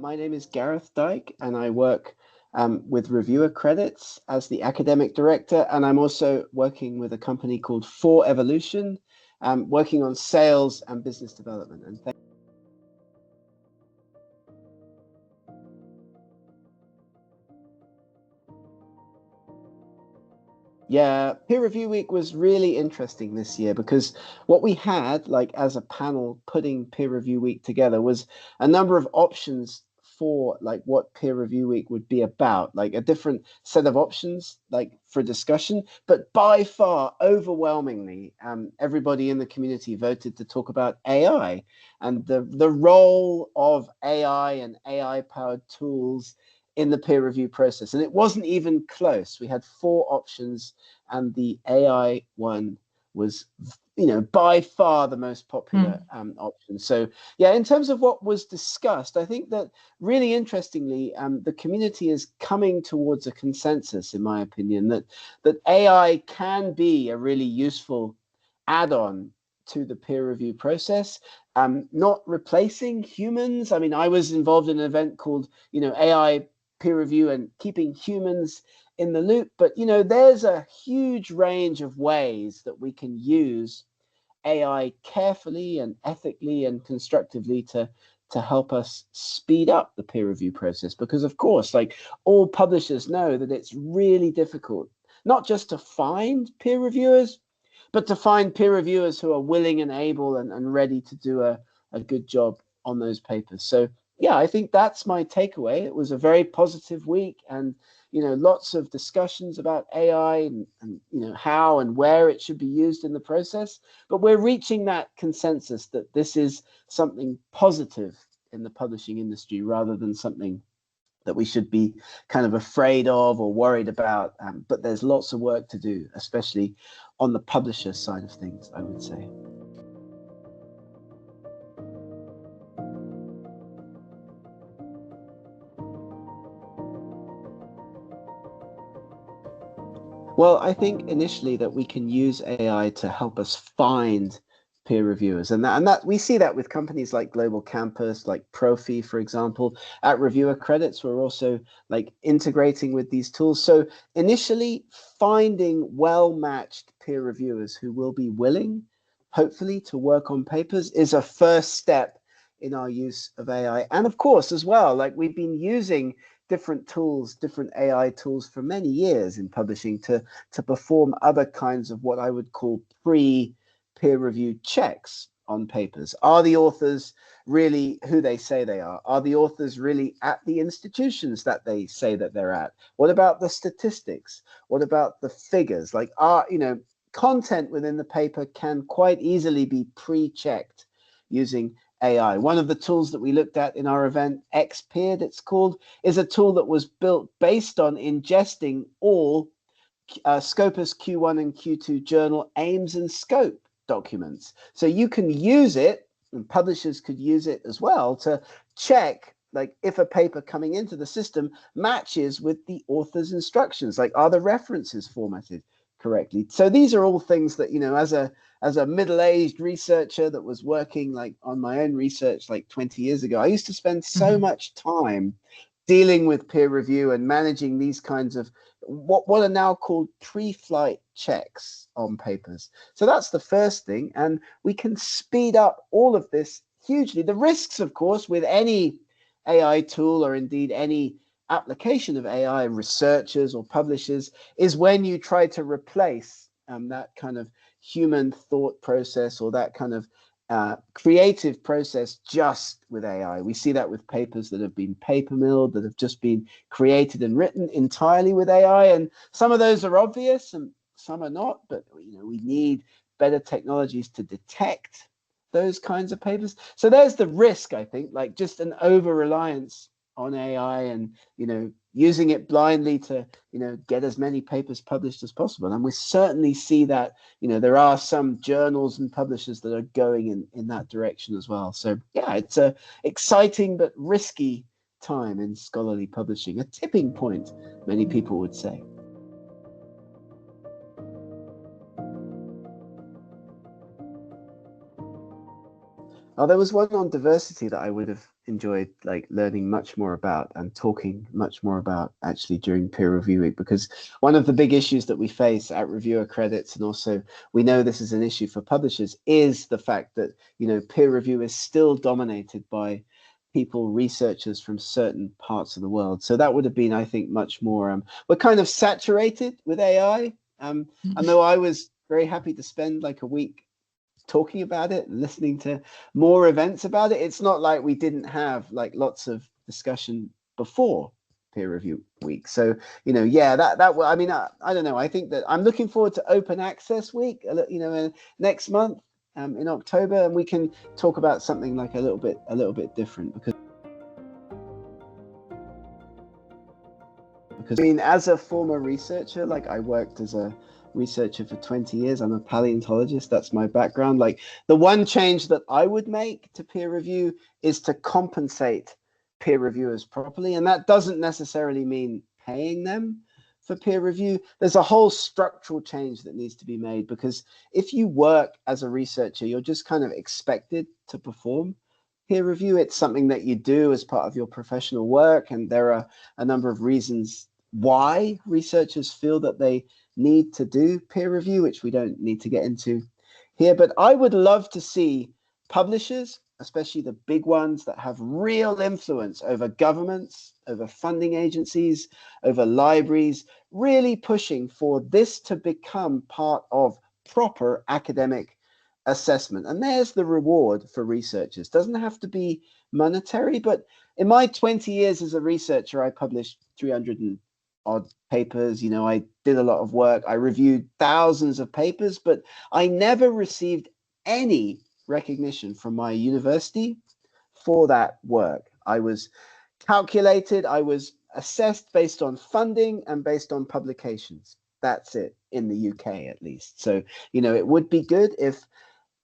My name is Gareth Dyke, and I work with reviewer credits as the academic director. And I'm also working with a company called For Evolution, working on sales and business development. And yeah, peer review week was really interesting this year because what we had, like as a panel putting peer review week together, was a number of options for like what peer review week would be about, like a different set of options, like for discussion. But by far, overwhelmingly, everybody in the community voted to talk about AI and the role of AI and AI powered tools in the peer review process. And it wasn't even close. We had four options, and the AI one was, by far the most popular option. So yeah, in terms of what was discussed, I think that really interestingly, the community is coming towards a consensus, in my opinion, that AI can be a really useful add-on to the peer review process, not replacing humans. I mean, I was involved in an event called, AI peer review and keeping humans in the loop. But, there's a huge range of ways that we can use AI carefully and ethically and constructively to help us speed up the peer review process. Because, of course, like all publishers know that it's really difficult, not just to find peer reviewers, but to find peer reviewers who are willing and able and ready to do a good job on those papers. So yeah, I think that's my takeaway. It was a very positive week, and lots of discussions about AI and how and where it should be used in the process. But we're reaching that consensus that this is something positive in the publishing industry rather than something that we should be kind of afraid of or worried about. But there's lots of work to do, especially on the publisher side of things, I would say. Well, I think initially that we can use AI to help us find peer reviewers, and that we see that with companies like Global Campus, like Profi, for example. At Reviewer Credits, we're also like integrating with these tools. So initially, finding well-matched peer reviewers who will be willing, hopefully, to work on papers is a first step in our use of AI. And of course, as well, like we've been using different tools, different AI tools for many years in publishing to perform other kinds of what I would call pre-peer review checks on papers. Are the authors really who they say they are? Are the authors really at the institutions that they say that they're at? What about the statistics? What about the figures? Like, content within the paper can quite easily be pre-checked using AI. One of the tools that we looked at in our event, XPeered it's called, is a tool that was built based on ingesting all Scopus Q1 and Q2 journal aims and scope documents. So you can use it, and publishers could use it as well, to check like if a paper coming into the system matches with the author's instructions, like are the references formatted correctly. So these are all things that, as a middle-aged researcher that was working like on my own research like 20 years ago, I used to spend so much time dealing with peer review and managing these kinds of what are now called pre-flight checks on papers. So that's the first thing, and we can speed up all of this hugely. The risks, of course, with any AI tool or indeed any application of AI, researchers or publishers, is when you try to replace that kind of human thought process or that kind of creative process just with AI. We see that with papers that have been paper milled, that have just been created and written entirely with AI. And some of those are obvious and some are not, but we need better technologies to detect those kinds of papers. So there's the risk, I think, like just an over-reliance on AI and, using it blindly to, get as many papers published as possible. And we certainly see that, there are some journals and publishers that are going in that direction as well. So yeah, it's a exciting but risky time in scholarly publishing, a tipping point, many people would say. Oh, there was one on diversity that I would have enjoyed like learning much more about and talking much more about actually during peer review week, because one of the big issues that we face at reviewer credits, and also we know this is an issue for publishers, is the fact that, you know, peer review is still dominated by people, researchers from certain parts of the world. So that would have been, I think, much more, we're kind of saturated with AI. And though I was very happy to spend like a week talking about it, listening to more events about it, it's not like we didn't have like lots of discussion before peer review week. So, you know, yeah, I mean, I don't know. I think that I'm looking forward to open access week, you know, next month, in October, and we can talk about something like a little bit different, because I mean, as a former researcher, like I worked as a researcher for 20 years. I'm a paleontologist. That's my background. Like the one change that I would make to peer review is to compensate peer reviewers properly. And that doesn't necessarily mean paying them for peer review. There's a whole structural change that needs to be made, because if you work as a researcher, you're just kind of expected to perform peer review. It's something that you do as part of your professional work. And there are a number of reasons why researchers feel that they need to do peer review, which we don't need to get into here. But I would love to see publishers, especially the big ones that have real influence over governments, over funding agencies, over libraries, really pushing for this to become part of proper academic assessment. And there's the reward for researchers. Doesn't have to be monetary, but in my 20 years as a researcher, I published 300 and odd papers. You know, I did a lot of work. I reviewed thousands of papers, but I never received any recognition from my university for that work. I was calculated, I was assessed based on funding and based on publications. That's it, in the UK at least. So, you know, it would be good if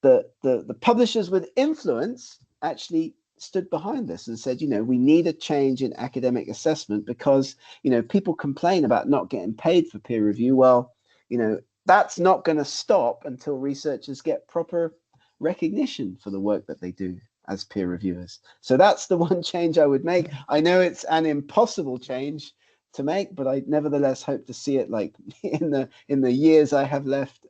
the publishers with influence actually stood behind this and said, you know, we need a change in academic assessment, because, you know, people complain about not getting paid for peer review. Well, you know, that's not going to stop until researchers get proper recognition for the work that they do as peer reviewers. So that's the one change I would make. I know it's an impossible change to make, but I nevertheless hope to see it like in the years I have left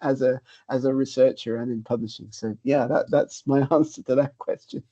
as a researcher and in publishing. So yeah, that's my answer to that question.